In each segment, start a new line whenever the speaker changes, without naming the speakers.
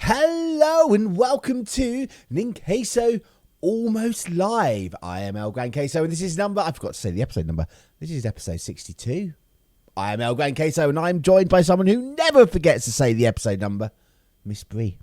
Hello and welcome to Ninqueso Almost Live. I am El Gran Queso and this is I forgot to say the episode number. This is episode 62. I am El Gran Queso and I'm joined by someone who never forgets to say the episode number, Miss Bree.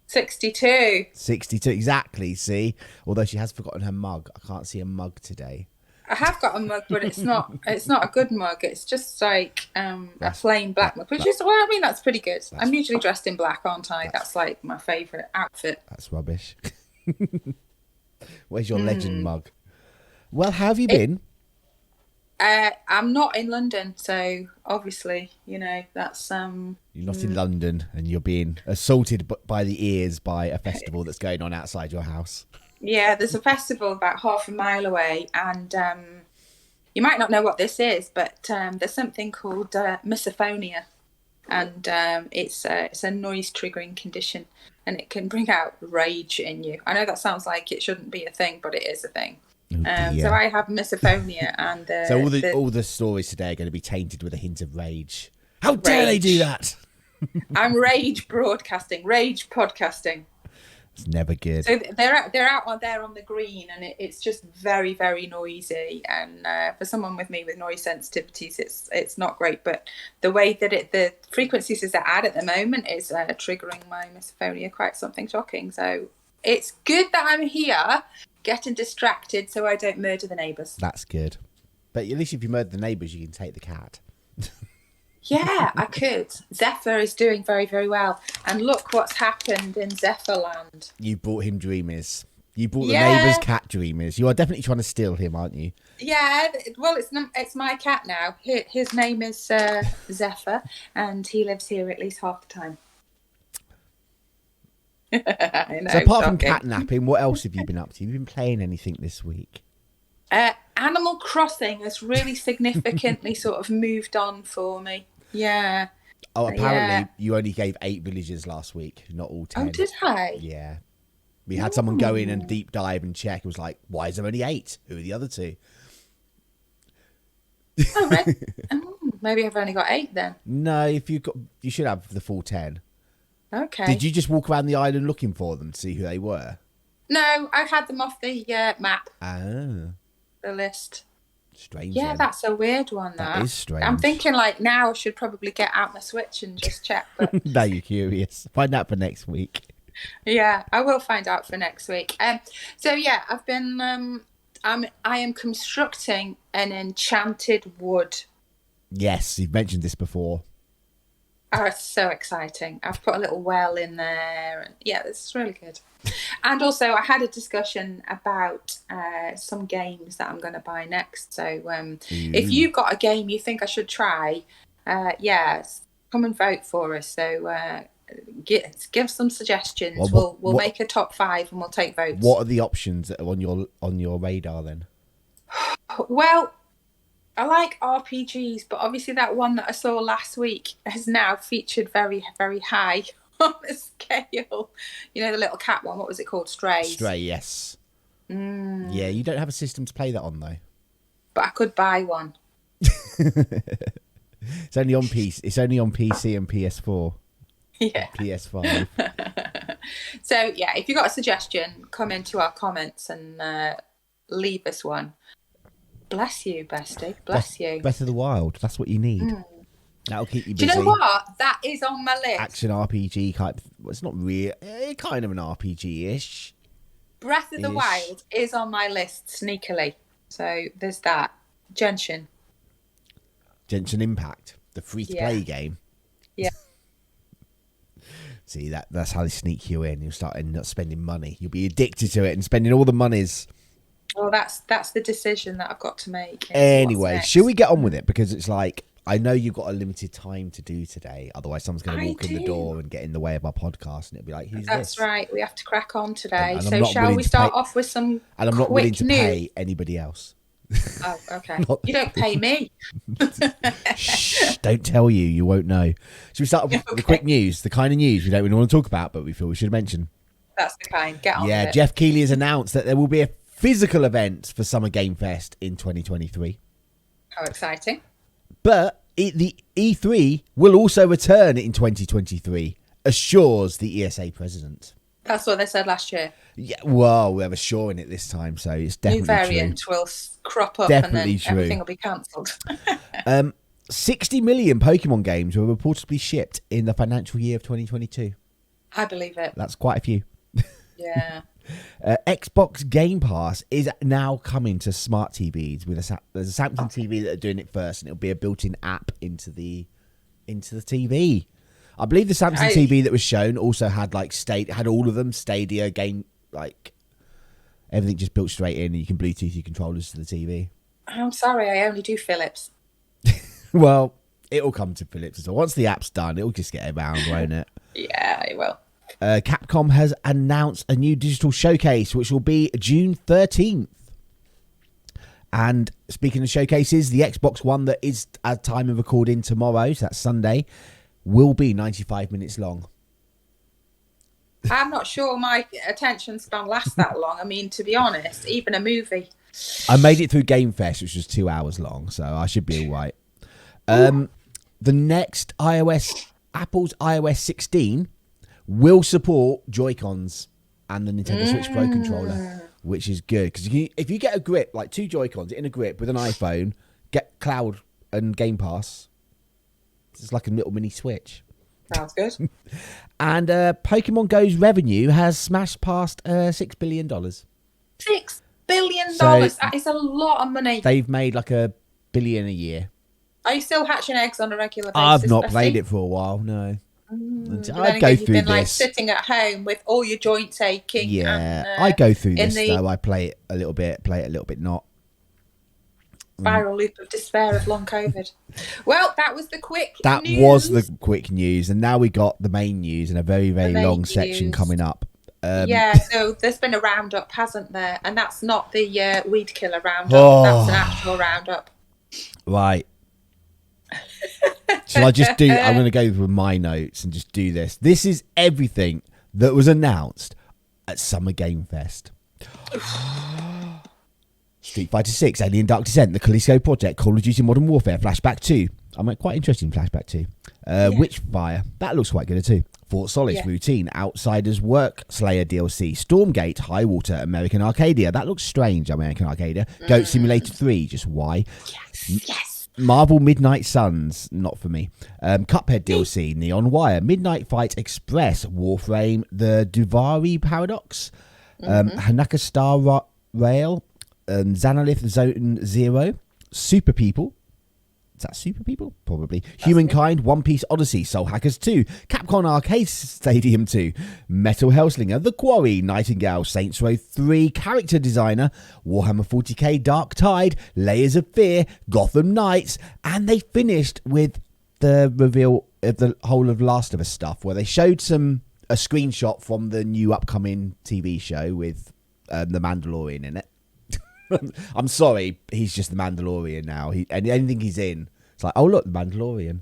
62.
62, exactly, see? Although she has forgotten her mug. I can't see a mug today.
I have got a mug, but it's not a good mug. It's just like a plain black mug. Which is, well, I mean, that's pretty good. I'm usually dressed in black, aren't I? That's like my favourite outfit.
That's rubbish. Where's your legend mug? Well, how have you been?
I'm not in London, so obviously, that's...
You're not in London and you're being assaulted by the ears by a festival that's going on outside your house.
Yeah, there's a festival about half a mile away, and you might not know what this is, but there's something called misophonia, and it's a noise-triggering condition, and it can bring out rage in you. I know that sounds like it shouldn't be a thing, but it is a thing. So I have misophonia, and
so all the stories today are going to be tainted with a hint of rage. How dare they do that?
I'm rage broadcasting, rage podcasting.
It's never good.
So they're out there on the green, and it's just very, very noisy. And for someone with me with noise sensitivities, it's not great. But the way that the frequencies is at the moment is triggering my misophonia, quite something shocking. So it's good that I'm here, getting distracted, so I don't murder the neighbours.
That's good. But at least if you murder the neighbours, you can take the cat.
Yeah, I could. Zephyr is doing very, very well. And look what's happened in Zephyrland.
You brought him dreamers. You brought the neighbour's cat dreamers. You are definitely trying to steal him, aren't you?
Yeah, well, it's my cat now. His name is Zephyr, and he lives here at least half the time. I know,
so apart from catnapping, what else have you been up to? Have you been playing anything this week?
Animal Crossing has really significantly sort of moved on for me. Yeah.
Oh, apparently you only gave 8 villagers last week, not all 10.
Oh, did I?
Yeah. We had someone go in and deep dive and check. It was like, why is there only 8? Who are the other 2?
Oh, right. Maybe I've only got 8 then.
No, you should have the full 10.
Okay.
Did you just walk around the island looking for them to see who they were?
No, I had them off the map.
Ah.
The list.
Strange.
Yeah,
then.
That's a weird one.
That is strange.
I'm thinking like now I should probably get out my Switch and just check. But
now you're curious. Find out for next week.
Yeah, I will find out for next week. So yeah, I've been. I am constructing an enchanted wood.
Yes, you've mentioned this before.
Oh, it's so exciting. I've put a little well in there. And yeah, this is really good. And also, I had a discussion about some games that I'm going to buy next. So if you've got a game you think I should try, come and vote for us. So give some suggestions. We'll make a top 5 and we'll take votes.
What are the options that are on your radar then?
Well, I like RPGs, but obviously that one that I saw last week has now featured very, very high on the scale. You know, the little cat one, what was it called? Stray,
yes. Yeah, you don't have a system to play that on, though.
But I could buy one.
It's only on PC and PS4.
Yeah.
PS5.
So, yeah, if you've got a suggestion, come into our comments and leave us one. Bless you, bestie. Bless you.
Breath of the Wild. That's what you need. That'll keep you busy.
Do you know what? That is on my list.
Action RPG type. Well, it's not real. Kind of an RPG-ish.
Breath of the Wild is on my list sneakily. So there's that. Genshin
Impact. The free-to-play game.
Yeah.
See, that's how they sneak you in. You'll start ending up spending money. You'll be addicted to it and spending all the monies.
Well, that's the decision that I've got to make.
Anyway, should we get on with it? Because it's like, I know you've got a limited time to do today. Otherwise, someone's going to walk in the door and get in the way of our podcast. And it'll be like, who's this?
That's right. We have to crack on today.
And
so shall we start off with some
And I'm not willing to pay anybody else.
Oh, okay. You don't pay me.
Shh, don't tell you. You won't know. Should we start with the quick news? The kind of news we don't really want to talk about, but we feel we should mention.
That's the kind. Get on with it.
Jeff Keighley has announced that there will be a physical event for Summer Game Fest in 2023.
How exciting.
But the E3 will also return in 2023 assures the ESA president.
That's what they said last year.
Yeah, well, we have a Shaw in it this time, so it's definitely
New variant
true.
will crop up
Definitely
and then
true.
everything will be cancelled.
60 million Pokemon games were reportedly shipped in the financial year of 2022.
I believe it.
That's quite a few.
Yeah.
Xbox Game Pass is now coming to smart TVs. There's a Samsung TV that are doing it first, and it'll be a built-in app into the TV. I believe the Samsung TV that was shown also had had all of them Stadia game, like everything just built straight in, and you can Bluetooth your controllers to the TV.
I'm sorry, I only do Philips.
Well, it'll come to Philips as well. Once the app's done, it'll just get around, won't it?
Yeah, it will.
Capcom has announced a new digital showcase, which will be June 13th. And speaking of showcases, the Xbox One that is at time of recording tomorrow, so that's Sunday, will be 95 minutes long.
I'm not sure my attention span lasts that long. I mean, to be honest, even a movie.
I made it through Game Fest, which was 2 hours long, so I should be all right. The next Apple's iOS 16 will support Joy-Cons and the Nintendo Switch Pro controller, which is good. Because if you get a grip, like 2 Joy-Cons in a grip with an iPhone, get Cloud and Game Pass, it's like a little mini Switch.
Sounds good.
And Pokemon Go's revenue has smashed past $6 billion.
$6 billion.
So
that is a lot of money.
They've made like $1 billion a year.
Are you still hatching eggs on a regular basis?
I've not played it for a while, no. I go through
been,
this.
like sitting at home with all your joints aching.
Yeah,
and,
I go through this though. I play it a little bit, play it a little bit not.
Spiral loop of despair of long COVID. Well, that was the quick news.
That was the quick news, and now we got the main news and a very, very long section coming up.
Yeah, so there's been a roundup, hasn't there? And that's not the weed killer roundup. That's an actual roundup.
Right. Shall I just do... I'm going to go with my notes and just do this. This is everything that was announced at Summer Game Fest. Street Fighter 6, Alien Dark Descent, the Callisto Project, Call of Duty Modern Warfare, Flashback 2. I'm quite interested in Flashback 2. Witchfire, that looks quite good too. Fort Solis, Routine, Outsiders, Work, Slayer DLC, Stormgate, High Water, American Arcadia. That looks strange, American Arcadia. Goat Simulator 3, just why?
Yes.
Marvel Midnight Suns, not for me. Cuphead DLC, Neon Wire, Midnight Fight Express, Warframe, The Duvari Paradox, Hanaka Star Rail, Xanolith Zone Zero, Super People. Is that Super People? Probably. Humankind, One Piece Odyssey, Soul Hackers 2, Capcom Arcade Stadium 2, Metal Hellslinger, The Quarry, Nightingale, Saints Row 3, Character Designer, Warhammer 40k, Dark Tide, Layers of Fear, Gotham Knights, and they finished with the reveal of the whole of Last of Us stuff, where they showed a screenshot from the new upcoming TV show with the Mandalorian in it. I'm sorry, he's just the Mandalorian now. And anything he's in, it's like, oh look, the Mandalorian.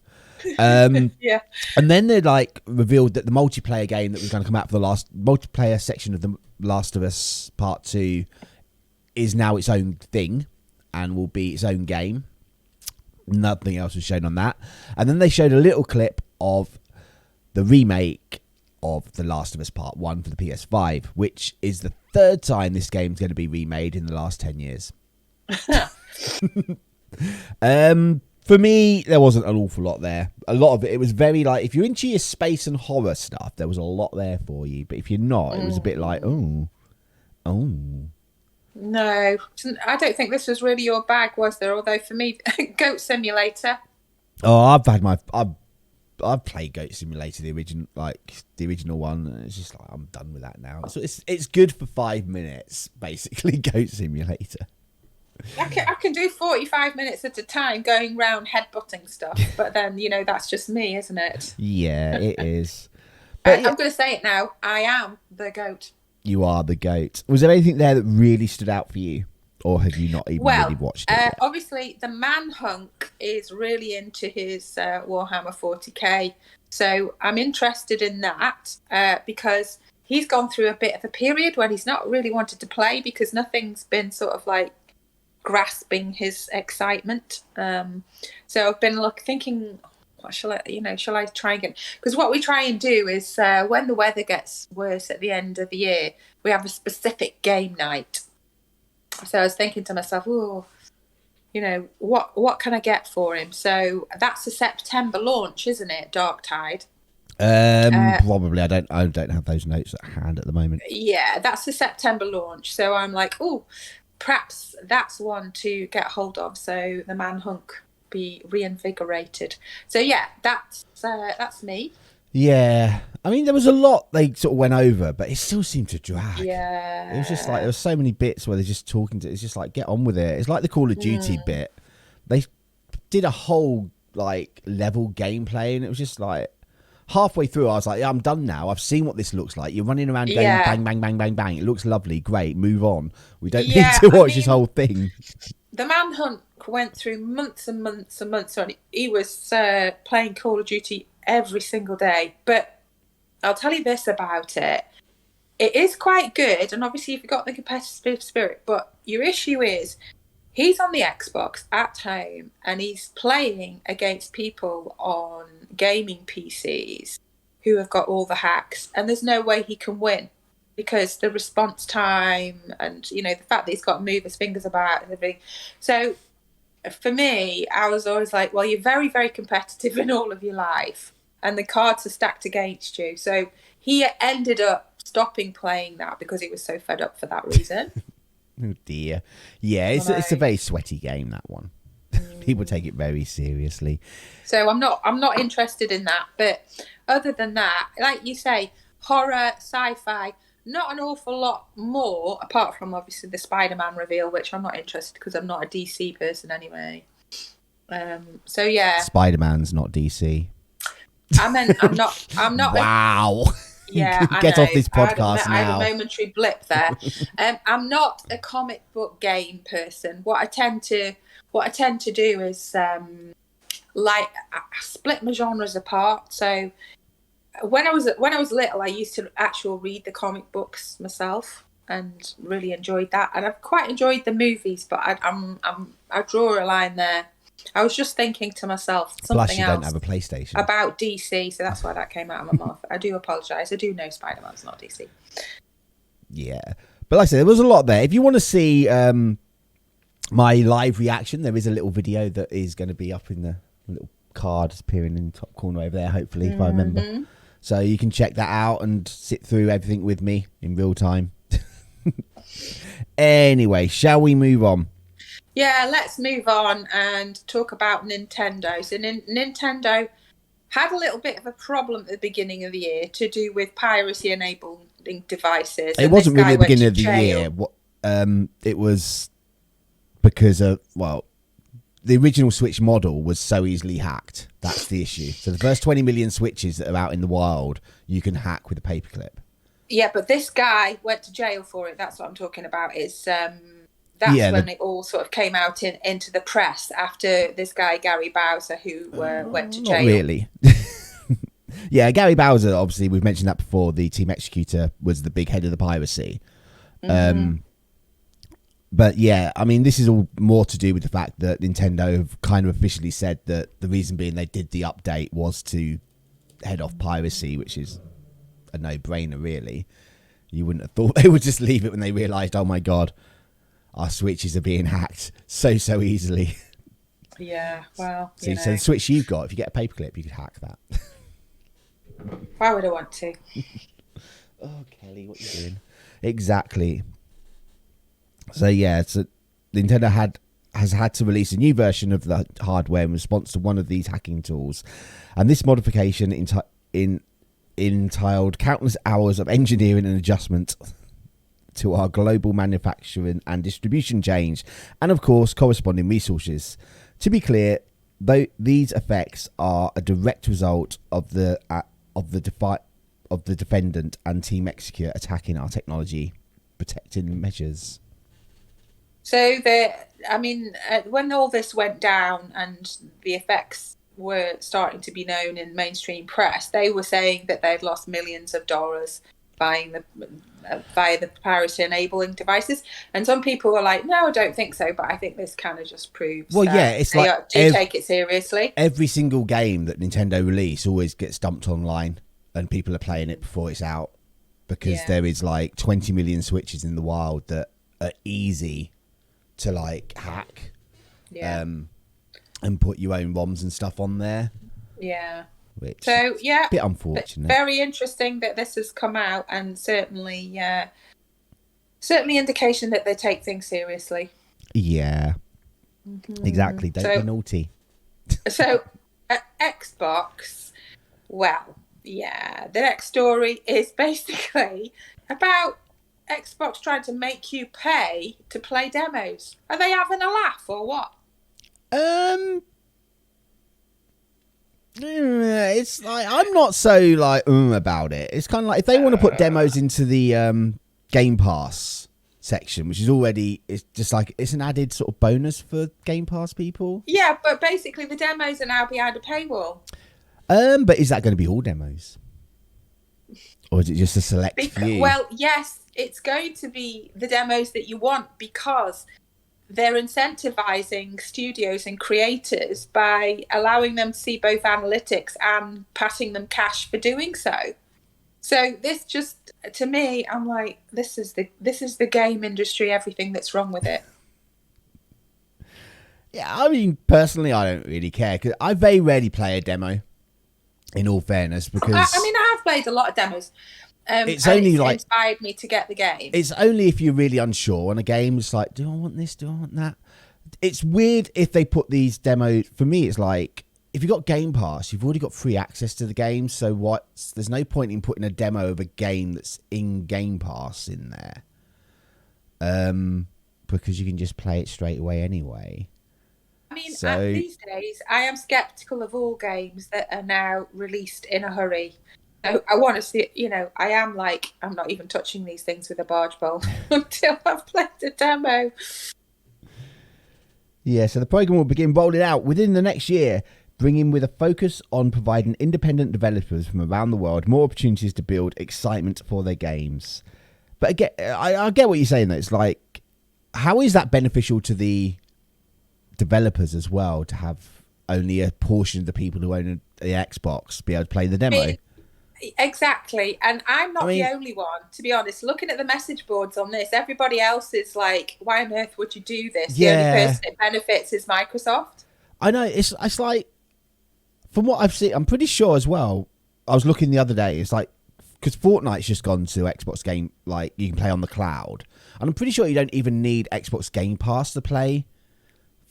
Yeah.
And then they revealed that the multiplayer game that was going to come out for the last multiplayer section of the Last of Us Part 2 is now its own thing and will be its own game. Nothing else was shown on that. And then they showed a little clip of the remake of The Last of Us Part 1 for the PS5, which is the third time this game's going to be remade in the last 10 years. For me, there wasn't an awful lot there. A lot of it was very if you're into your space and horror stuff, there was a lot there for you. But if you're not, it was a bit like, oh.
No, I don't think this was really your bag, was there? Although for me, Goat Simulator.
Oh, I've played Goat Simulator, the original one. It's just I'm done with that now. So it's good for 5 minutes, basically. Goat Simulator.
I can do 45 minutes at a time going round headbutting stuff, but then that's just me, isn't it?
Yeah, it is. But
I'm going to say it now. I am the goat.
You are the goat. Was there anything there that really stood out for you? Or have you not even really watched it yet?
Obviously, the man-hunk is really into his Warhammer 40k. So I'm interested in that because he's gone through a bit of a period when he's not really wanted to play because nothing's been sort of grasping his excitement. So I've been thinking, what shall I, shall I try and get? Because what we try and do is when the weather gets worse at the end of the year, we have a specific game night. So I was thinking to myself, oh, what can I get for him? So that's a September launch, isn't it? Dark Tide.
Probably. I don't have those notes at hand at the moment.
Yeah, that's the September launch. So I'm like, oh, perhaps that's one to get hold of. So the manhunt be reinvigorated. So yeah, that's me.
Yeah, I mean, there was a lot they sort of went over, but it still seemed to drag.
Yeah,
it was just like there were so many bits where they're just talking to. It's just like, get on with it. It's like the Call of Duty bit. They did a whole like level gameplay, and it was just like halfway through, I was like, yeah, I'm done now. I've seen what this looks like. You're running around going bang, bang, bang, bang, bang. It looks lovely. Great. Move on. We don't need to watch this whole thing.
The manhunt went through months and months and months on. He was playing Call of Duty every single day. But I'll tell you this about it. It is quite good. And obviously, you've got the competitive spirit. But your issue is he's on the Xbox at home and he's playing against people on gaming PCs who have got all the hacks. And there's no way he can win because the response time and, the fact that he's got to move his fingers about and everything. So for me, I was always like, well, you're very, very competitive in all of your life and the cards are stacked against you. So he ended up stopping playing that because he was so fed up for that reason.
Oh dear. Yeah, it's a very sweaty game, that one. People take it very seriously.
So I'm not interested in that. But other than that, like you say, horror, sci-fi, not an awful lot more, apart from obviously the Spider-Man reveal, which I'm not interested because I'm not a DC person anyway. So yeah.
Spider-Man's not DC.
I'm not.
Wow.
Yeah,
Get off this podcast now.
I had a momentary blip there. I'm not a comic book game person. What I tend to do is I split my genres apart. So when I was little, I used to actually read the comic books myself and really enjoyed that. And I've quite enjoyed the movies, but I draw a line there. I was just thinking to myself something else.
Don't have a PlayStation.
About DC, so that's why that came out of my mouth. I do apologise. I do know Spider-Man's not DC.
Yeah. But like I said, there was a lot there. If you want to see my live reaction, there is a little video that is going to be up in the little card appearing in the top corner over there, hopefully, if I remember. So you can check that out and sit through everything with me in real time. Anyway, shall we move on?
Yeah, let's move on and talk about Nintendo. So Nintendo had a little bit of a problem at the beginning of the year to do with piracy enabling devices.
It wasn't really the beginning of the year. It was because of, the original Switch model was so easily hacked. That's the issue. So the first 20 million Switches that are out in the wild, you can hack with a paperclip. Yeah,
but this guy went to jail for it. That's what I'm talking about. When it all sort of came out into the press after this guy, Gary Bowser, who went to jail.
Not really. Yeah, Gary Bowser, obviously, we've mentioned that before. The team executor was the big head of the piracy. But yeah, I mean, this is all more to do with the fact that Nintendo have kind of officially said that the reason being they did the update was to head off piracy, which is a no-brainer, really. You wouldn't have thought they would just leave it when they realised, oh my God, our Switches are being hacked so easily.
Yeah, well,
so the Switch you've got, if you get a paperclip, you could hack that.
Why would I want to?
Oh, Kelly, what are you doing? Exactly. So yeah, Nintendo has had to release a new version of the hardware in response to one of these hacking tools, and this modification entailed countless hours of engineering and adjustment to our global manufacturing and distribution chains, and of course corresponding resources. To be clear, though, these effects are a direct result of the defendant and team executor attacking our technology protecting measures.
So when all this went down and the effects were starting to be known in mainstream press, they were saying that they'd lost millions of dollars. buying the via the piracy enabling devices. And some people were like, no, I don't think so. But I think this kind of just proves
it's
they
like
do take it seriously.
Every single game that Nintendo release always gets dumped online, and people are playing it before it's out because there is like 20 million Switches in the wild that are easy to like hack, and put your own ROMs and stuff on there.
Yeah.
Which
so
a bit unfortunate.
Very interesting that this has come out, and certainly indication that they take things seriously.
Yeah, exactly. Don't be naughty.
So Xbox, well, yeah, the next story is basically about Xbox trying to make you pay to play demos. Are they having a laugh or what?
It's like I'm not so like about it. It's kind of like if they want to put demos into the Game Pass section, which is already, it's just like it's an added sort of bonus for Game Pass people.
Yeah, but basically the demos are now behind a paywall.
But is that going to be all demos, or is it just a select few?
Well, yes, it's going to be the demos that you want, because they're incentivizing studios and creators by allowing them to see both analytics and passing them cash for doing so. So this just, to me, I'm like, this is the game industry, everything that's wrong with it.
Yeah, I mean, personally, I don't really care because I very rarely play a demo, in all fairness, because
I mean, I have played a lot of demos.
It's only like
inspired me to get the game.
It's only if you're really unsure on a game. It's like, do I want this? Do I want that? It's weird if they put these demos. For me, it's like if you've got Game Pass, you've already got free access to the game. So there's no point in putting a demo of a game that's in Game Pass in there, because you can just play it straight away anyway.
I mean, these days, I am skeptical of all games that are now released in a hurry. So I want to see, I am like, I'm not even touching these things with a barge pole until I've played the demo.
Yeah, so the program will begin rolling out within the next year, bringing with a focus on providing independent developers from around the world more opportunities to build excitement for their games. But again, I get what you're saying, though. It's like, how is that beneficial to the developers as well, to have only a portion of the people who own the Xbox be able to play the demo?
Exactly, and I'm not the only one, to be honest. Looking at the message boards on this, everybody else is like, why on earth would you do this? The only person it benefits is Microsoft.
I know, it's like, from what I've seen, I'm pretty sure as well, I was looking the other day, it's like, because Fortnite's just gone to Xbox Game, like, you can play on the cloud, and I'm pretty sure you don't even need Xbox Game Pass to play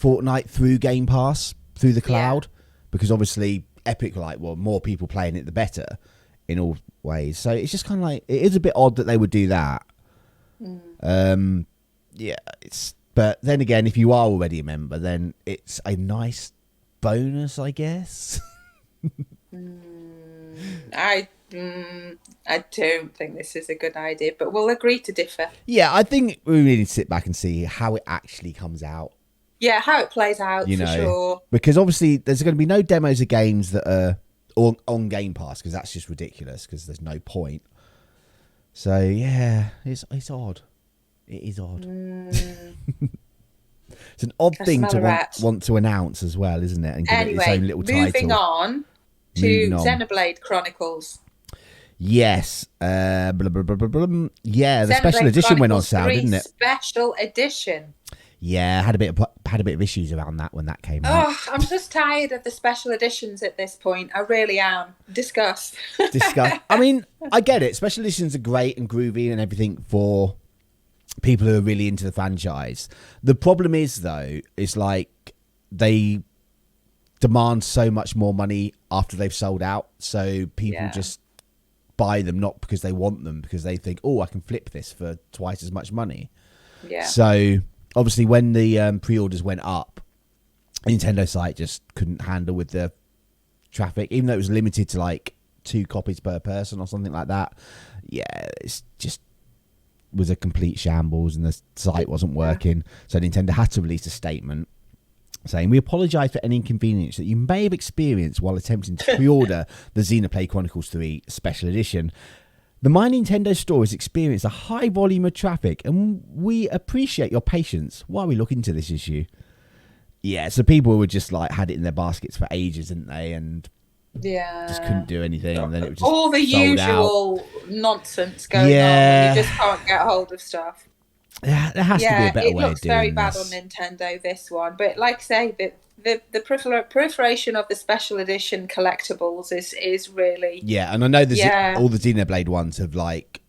Fortnite through Game Pass, through the cloud, because obviously Epic were like, well, more people playing it, the better, in all ways. So it's just kind of like, it is a bit odd that they would do that. But then again, if you are already a member, then it's a nice bonus, I guess.
I don't think this is a good idea, but we'll agree to differ.
Yeah, I think we really need to sit back and see how it actually comes out.
Yeah, how it plays out, for sure.
Because obviously there's going to be no demos of games that are on Game Pass, because that's just ridiculous, because there's no point. So yeah, it's odd. It is odd. It's an odd thing to want to announce as well, isn't it? And give it its own little title.
Moving on to Xenoblade Chronicles.
Yes. Yeah, the special edition went on sale, didn't it?
Special edition.
Yeah, had a bit of issues around that when that came out.
Oh, I'm just tired of the special editions at this point. I really am. Disgust.
I mean, I get it. Special editions are great and groovy and everything for people who are really into the franchise. The problem is, though, it's like they demand so much more money after they've sold out. So people just buy them, not because they want them, because they think, oh, I can flip this for twice as much money.
Yeah.
So obviously when the pre-orders went up, Nintendo site just couldn't handle with the traffic, even though it was limited to like 2 copies per person or something like that. Yeah, it's just was a complete shambles, and the site wasn't working. So Nintendo had to release a statement saying, we apologise for any inconvenience that you may have experienced while attempting to pre-order the Xenoblade Chronicles 3 Special Edition. The My Nintendo store has experienced a high volume of traffic, and we appreciate your patience while we look into this issue. Yeah, so people were just like had it in their baskets for ages, didn't they? And just couldn't do anything, and then it was just
all the
sold
usual
out.
nonsense going on when you just can't get hold of stuff.
Yeah, there has to be a better way of doing this.
It looks very bad on Nintendo, this one, but like I say, the proliferation of the special edition collectibles is really
and I know all the Xenoblade ones have like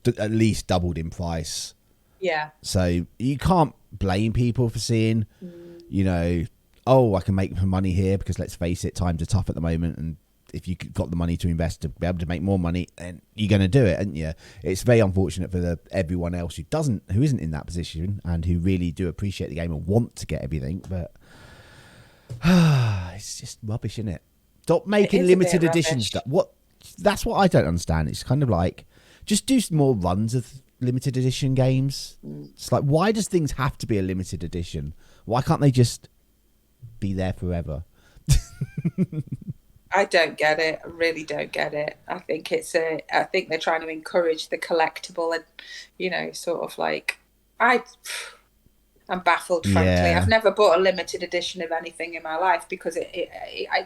at least doubled in price.
Yeah.
So you can't blame people for seeing, you know, oh, I can make some money here, because let's face it, times are tough at the moment, and if you got the money to invest to be able to make more money, then you're going to do it, aren't you? It's very unfortunate for everyone else who isn't in that position and who really do appreciate the game and want to get everything, but it's just rubbish, isn't it? Stop making limited edition stuff. That's what I don't understand. It's kind of like, just do some more runs of limited edition games. It's like, why does things have to be a limited edition? Why can't they just be there forever?
I don't get it. I really don't get it. I think they're trying to encourage the collectible, and, you know, sort of like, I'm baffled, frankly. I've never bought a limited edition of anything in my life because it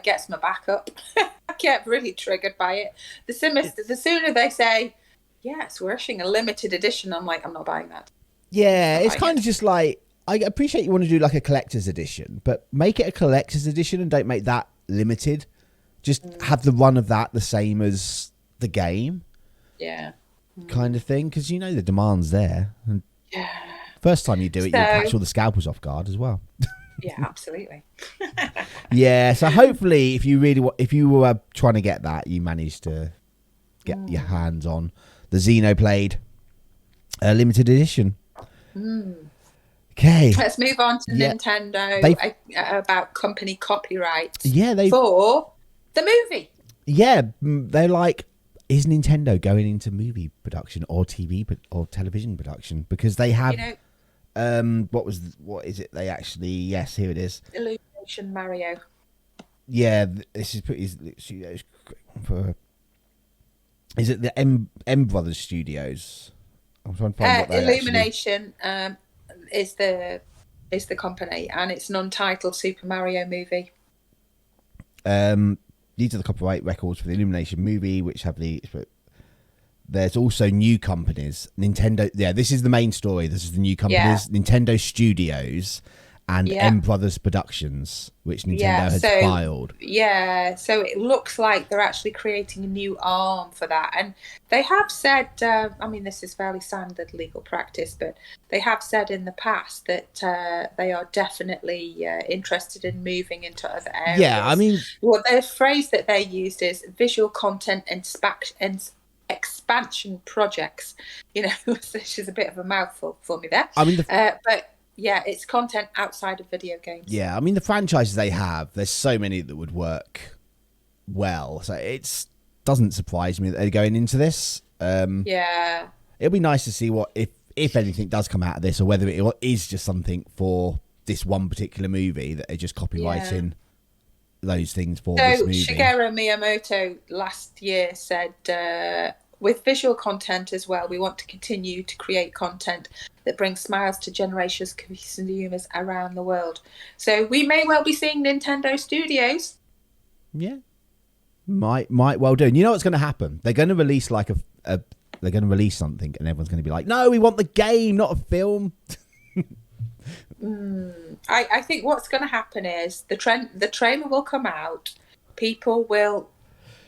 gets my back up. I get really triggered by it. The sooner they say, yes, we're issuing a limited edition, I'm like, I'm not buying that.
Yeah, it's kind of just like, I appreciate you want to do like a collector's edition, but make it a collector's edition and don't make that limited. Just have the run of that the same as the game. Yeah. Kind of thing, because you know the demand's there. And first time you do it, you'll catch all the scalpers off guard as well.
Yeah, absolutely.
Yeah, so hopefully if you were trying to get that, you managed to get your hands on the Xenoblade limited edition. Okay.
Let's move on to Nintendo about company copyrights.
Yeah,
for the movie.
Yeah, they're like, is Nintendo going into movie production or TV or television production? Because they have, what is it? They actually, yes, here it is.
Illumination Mario.
Yeah, this is pretty. Is it the M Brothers Studios? I'm trying to find what they
Illumination is the company, and it's an untitled Super Mario movie.
These are the copyright records for the Illumination movie, which have there's also new companies. Nintendo, this is the main story. This is the new companies, Nintendo Studios and M Brothers Productions, which Nintendo has filed. Yeah,
so it looks like they're actually creating a new arm for that. And they have said, I mean, this is fairly standard legal practice, but they have said in the past that they are definitely interested in moving into other areas.
Yeah, I mean...
Well, the phrase that they used is visual content expansion projects. You know, which is a bit of a mouthful for me there.
I mean,
but... Yeah, it's content outside of video games.
Yeah, I mean, the franchises they have, there's so many that would work well. So it doesn't surprise me that they're going into this.
Yeah.
It'll be nice to see what, if anything does come out of this, or whether it is just something for this one particular movie that they're just copywriting those things for this movie.
Shigeru Miyamoto last year said, with visual content as well, we want to continue to create content that brings smiles to generations of consumers around the world. So we may well be seeing Nintendo Studios.
Yeah, might well do. And you know what's going to happen? They're going to release like they're going to release something, and everyone's going to be like, "No, we want the game, not a film."
I think what's going to happen is the trailer will come out, people will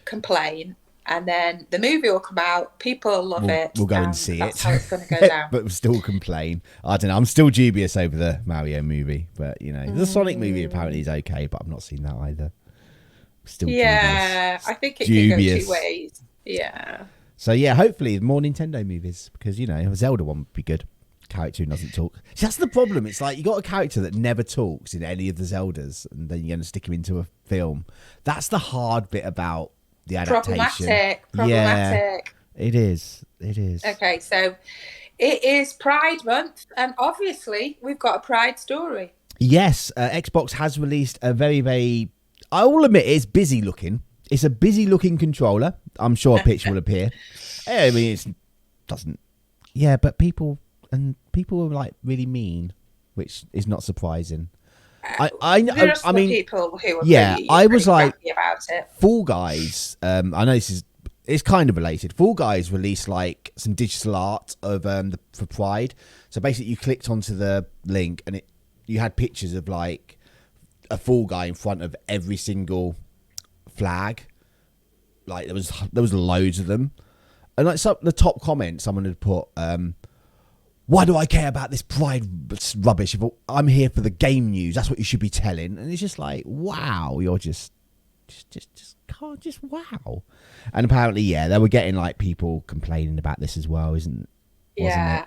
complain. And then the movie will come out, people will love it.
We'll go and see
that's
it.
How it's going to go down.
But we'll still complain. I don't know. I'm still dubious over the Mario movie. But, you know, the Sonic movie apparently is okay, but I've not seen that either. Still dubious.
I think it can go two ways. Yeah.
So, yeah, hopefully more Nintendo movies. Because, you know, a Zelda one would be good. Character who doesn't talk. See, that's the problem. It's like you got a character that never talks in any of the Zeldas, and then you're going to stick him into a film. That's the hard bit about the adaptation.
Problematic.
Yeah, it is.
Okay, so it is Pride Month, and obviously we've got a Pride story.
Yes, Xbox has released a very, very, I will admit it's busy looking it's a busy looking controller. I'm sure a picture will appear. I mean, it doesn't. Yeah, but people are like really mean, which is not surprising.
There are some people who are pretty crappy about it.
Fall Guys. I know it's kind of related. Fall Guys released like some digital art of for Pride. So basically, you clicked onto the link and you had pictures of like a Fall Guy in front of every single flag. Like there was loads of them, and like the top comment someone had put, why do I care about this Pride rubbish? If I'm here for the game news, that's what you should be telling. And it's just like, wow, you're just wow. And apparently, yeah, they were getting like people complaining about this as well, wasn't it?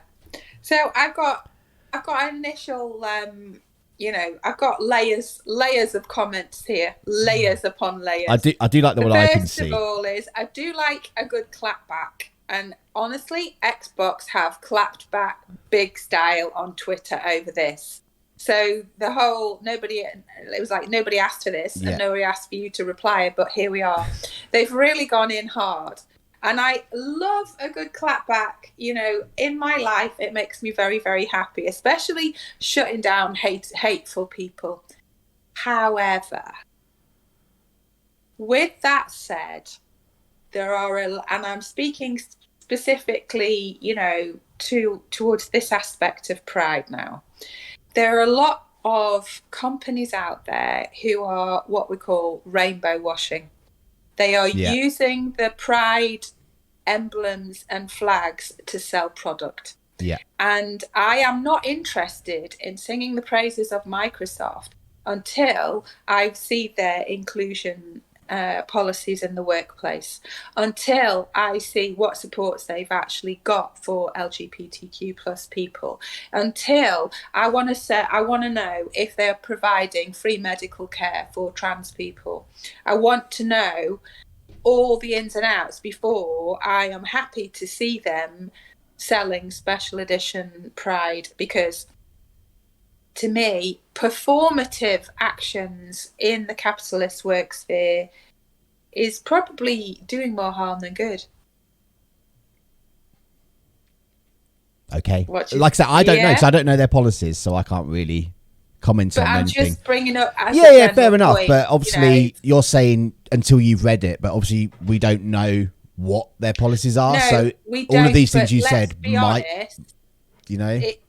So I've got an initial, I've got layers of comments here, layers upon layers.
I do like the one I can see.
First of all is I do like a good clapback. And honestly, Xbox have clapped back big style on Twitter over this. So it was like nobody asked for this and nobody asked for you to reply, but here we are. They've really gone in hard. And I love a good clapback. In my life, it makes me very, very happy, especially shutting down hateful people. However, with that said, there are, and I'm speaking specifically, towards this aspect of Pride now. There are a lot of companies out there who are what we call rainbow washing. They are using the Pride emblems and flags to sell product.
Yeah.
And I am not interested in singing the praises of Microsoft until I see their inclusion policies in the workplace, until I see what supports they've actually got for LGBTQ plus people, until I want to know if they're providing free medical care for trans people. I want to know all the ins and outs before I am happy to see them selling special edition Pride, because to me, performative actions in the capitalist work sphere is probably doing more harm than good.
Okay. Like I said, I don't know, because I don't know their policies, so I can't really comment on anything. But I'm just
bringing up
fair enough. Point, but obviously, you're saying until you've read it, but obviously we don't know what their policies are.
No,
so all of these things you said might,
honest,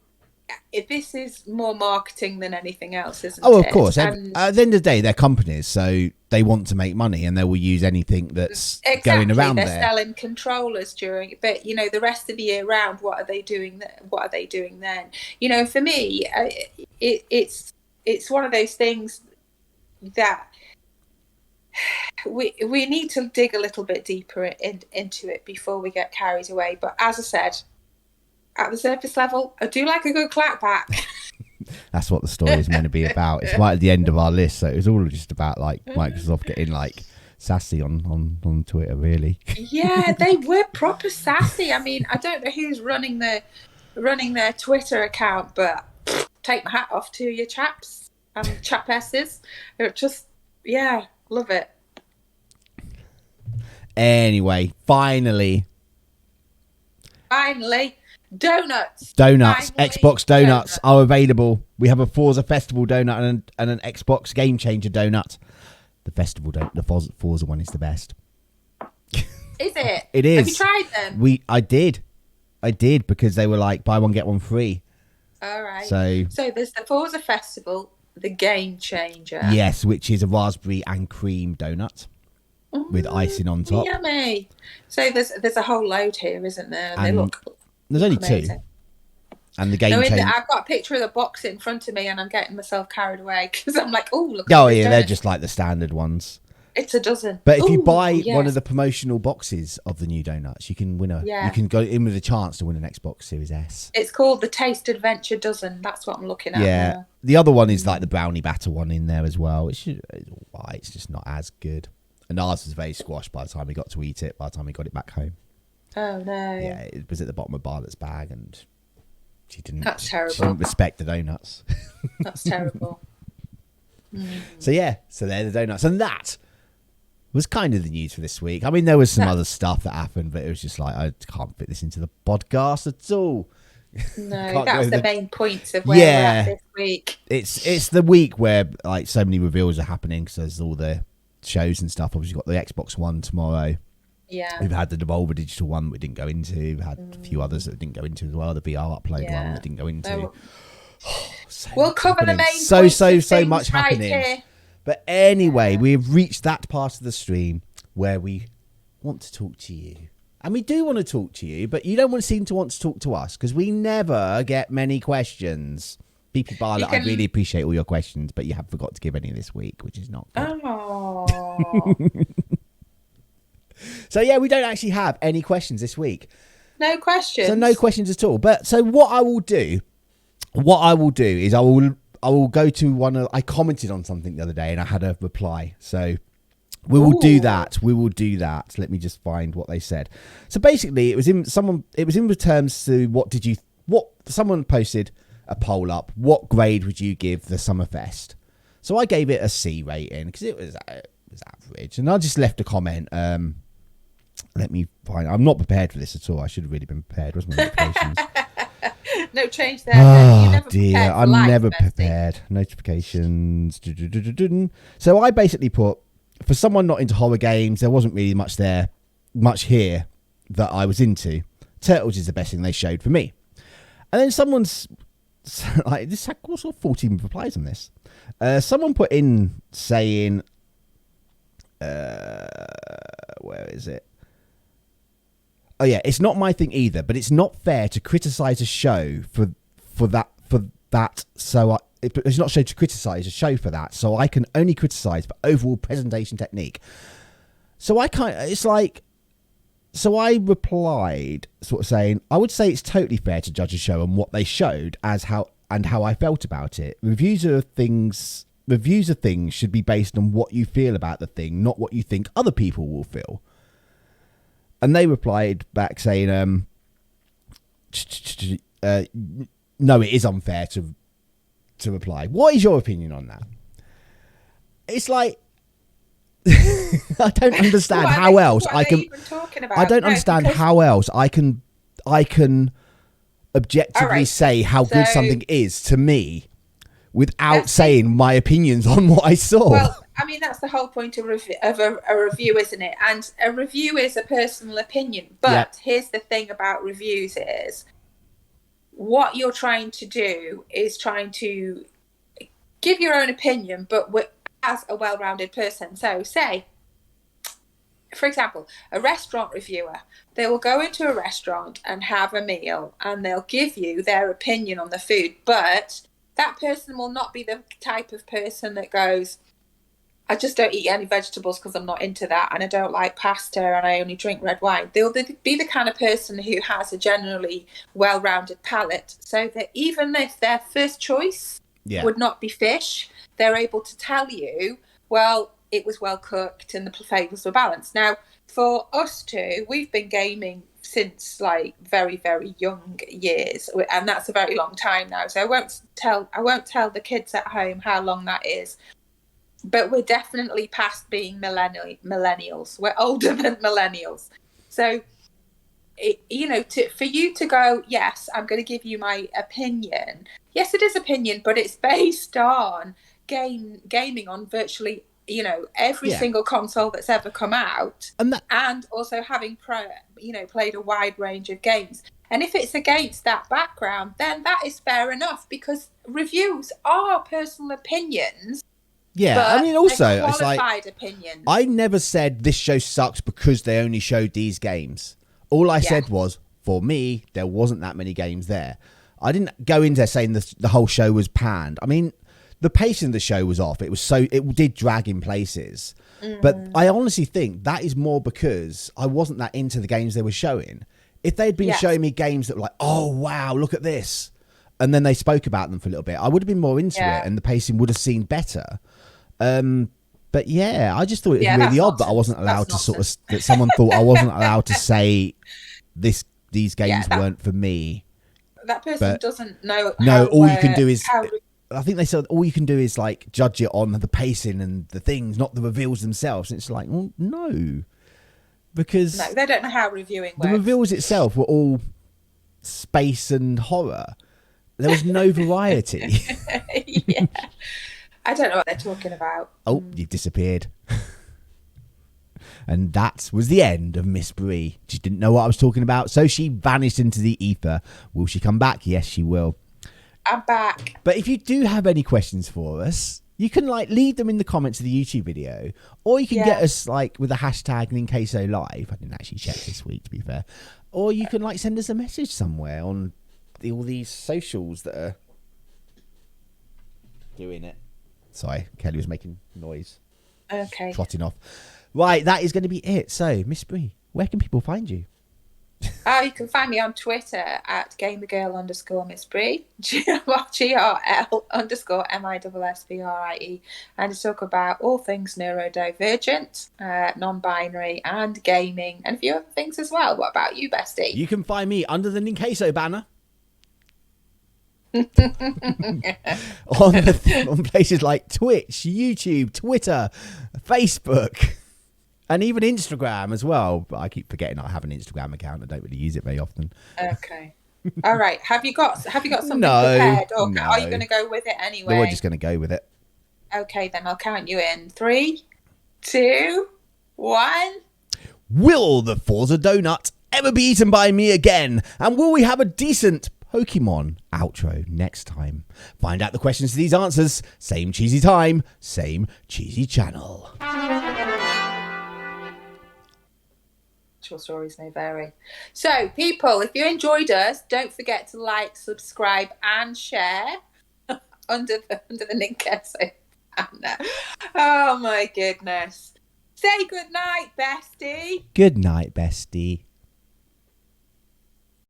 this is more marketing than anything else, isn't it?
Oh, of course. And at the end of the day, they're companies, so they want to make money, and they will use anything that's going around there.
They're selling controllers but the rest of the year round, what are they doing? What are they doing then? For me, it's one of those things that we need to dig a little bit deeper into it before we get carried away. But as I said, at the surface level, I do like a good clapback.
That's what the story is meant to be about. It's right at the end of our list, so it was all just about like Microsoft getting like sassy on Twitter, really.
Yeah, they were proper sassy. I mean, I don't know who's running their Twitter account, but take my hat off to you chaps and chapesses. They're just, love it.
Anyway, finally.
Donuts.
Xbox donuts are available. We have a Forza Festival donut and an Xbox Game Changer donut. The Forza one is the best.
Is it?
It is.
Have you tried them?
I did because they were like buy one get one free.
All right.
So
there's the Forza Festival, the Game Changer.
Yes, which is a raspberry and cream donut with icing on top.
Yummy. So there's a whole load here, isn't there? And they look.
There's only
amazing.
2. And the Game Changer.
I've got a picture of the box in front of me, and I'm getting myself carried away because I'm like, oh, look.
Oh yeah, they're just like the standard ones.
It's a dozen.
But if you buy one of the promotional boxes of the new donuts, you can win You can go in with a chance to win an Xbox Series S.
It's called the Taste Adventure Dozen. That's what I'm looking at.
Yeah,
now.
The other one is like the brownie batter one in there as well. It's alright. It's just not as good. And ours was very squashed by the time we got to eat it. By the time we got it back home.
Oh no.
Yeah, it was at the bottom of Bartlett's bag, and she didn't.
That's terrible.
She didn't respect the donuts.
That's terrible.
So they're the donuts, and that was kind of the news for this week. I mean, there was some
No.
other stuff that happened, but it was just like, I can't fit this into the podcast at all.
No,
Can't
that's
go
the main point of where we're at this week.
It's the week where like so many reveals are happening, because there's all the shows and stuff. Obviously, you've got the Xbox One tomorrow.
Yeah.
We've had the Devolver Digital one that we didn't go into. We've had a few others that didn't go into as well. The VR Upload one that didn't go into.
No,
So
we'll
much
cover the
happening.
main points
so
of things
much
right
happening.
here.
But anyway, we've reached that part of the stream where we want to talk to you. And we do want to talk to you, but you don't seem to want to talk to us, because we never get many questions. BP Barlett, I really appreciate all your questions, but you have forgot to give any this week, which is not good.
Oh.
So yeah, we don't actually have any questions this week.
No questions.
So no questions at all. But so what I will do is I will go to one of, I commented on something the other day and I had a reply. So we will do that. We will do that. Let me just find what they said. So basically, it was in terms to what someone posted a poll up. What grade would you give the Summerfest? So I gave it a C rating because it was average, and I just left a comment. Let me find. I'm not prepared for this at all. I should have really been prepared. Where's my notifications?
No change there.
Oh dear, I'm never prepared. Notifications. So I basically put, for someone not into horror games, there wasn't really much here that I was into. Turtles is the best thing they showed for me. And then someone's like, this had all sort of 14 replies on this. Someone put in saying, where is it? Oh yeah, it's not my thing either, but it's not fair to criticize a show for that. So it's not fair to criticize a show for that. So I can only criticize for overall presentation technique. So I replied sort of saying, I would say it's totally fair to judge a show on what they showed as how I felt about it. Reviews of things should be based on what you feel about the thing, not what you think other people will feel. And they replied back saying, no, it is unfair to reply. What is your opinion on that? It's like, I don't understand how else I can. I don't understand how else I can objectively say how good something is to me without saying my opinions on what I saw.
Well, I mean, that's the whole point of a review, isn't it? And a review is a personal opinion. But here's the thing about reviews is, what you're trying to do is trying to give your own opinion, but as a well-rounded person. So say, for example, a restaurant reviewer, they will go into a restaurant and have a meal and they'll give you their opinion on the food, but that person will not be the type of person that goes, I just don't eat any vegetables because I'm not into that, and I don't like pasta, and I only drink red wine. They'll be the kind of person who has a generally well-rounded palate, so that even if their first choice would not be fish, they're able to tell you, well, it was well cooked and the flavours were balanced. Now, for us two, we've been gaming since like very, very young years, and that's a very long time now. So I won't tell the kids at home how long that is. But we're definitely past being millennials. We're older than millennials. So, for you to go, yes, I'm going to give you my opinion. Yes, it is opinion, but it's based on gaming on virtually, every single console that's ever come out, and also having played a wide range of games. And if it's against that background, then that is fair enough, because reviews are personal opinions.
Yeah, I mean, also, it's
like, opinions.
I never said this show sucks because they only showed these games. All I said was, for me, there wasn't that many games there. I didn't go in there saying the whole show was panned. I mean, the pacing of the show was off. It did drag in places. But I honestly think that is more because I wasn't that into the games they were showing. If they'd been showing me games that were like, oh, wow, look at this, and then they spoke about them for a little bit, I would have been more into it, and the pacing would have seemed better. But yeah, I just thought it was really odd that I wasn't allowed to that someone thought I wasn't allowed to say these games weren't for me.
That person doesn't know.
No, all you can do is I think they said all you can do is like judge it on the pacing and the things, not the reveals themselves. And it's like, well, no, because
No, they don't know how reviewing works.
the reveals itself were all space and horror. There was no variety.
Yeah. I don't know what they're talking about.
Oh, you've disappeared. And that was the end of Miss Brie. She didn't know what I was talking about, so she vanished into the ether. Will she come back? Yes, she will.
I'm back.
But if you do have any questions for us, you can like leave them in the comments of the YouTube video, or you can get us like with the hashtag Ninqueso Live. I didn't actually check this week, to be fair. Or you can like send us a message somewhere on all these socials that are doing it. Sorry, Kelly was making noise.
Okay.
Trotting off. Right, that is going to be it. So, Miss Brie, where can people find you?
Oh, you can find me on Twitter at gamergirl_Miss Brie, GRL_MISSPRIE, and to talk about all things neurodivergent, non-binary, and gaming, and a few other things as well. What about you, bestie?
You can find me under the Ninqueso banner. on places like Twitch, YouTube, Twitter, Facebook, and even Instagram as well. But I keep forgetting I have an Instagram account. I don't really use it very often.
Okay. All right. Have you got something
No,
prepared, or
no.
are you going to go with it anyway?
We're just going to go with it.
Okay, then I'll count you in. 3, 2, 1.
Will the Forza Donut ever be eaten by me again? And will we have a decent Pokemon outro next time? Find out the questions to these answers. Same cheesy time, same cheesy channel.
Stories may vary. So, people, if you enjoyed us, don't forget to like, subscribe, and share under the Ninqueso banner. Oh my goodness! Say good night, bestie.
Good night, bestie.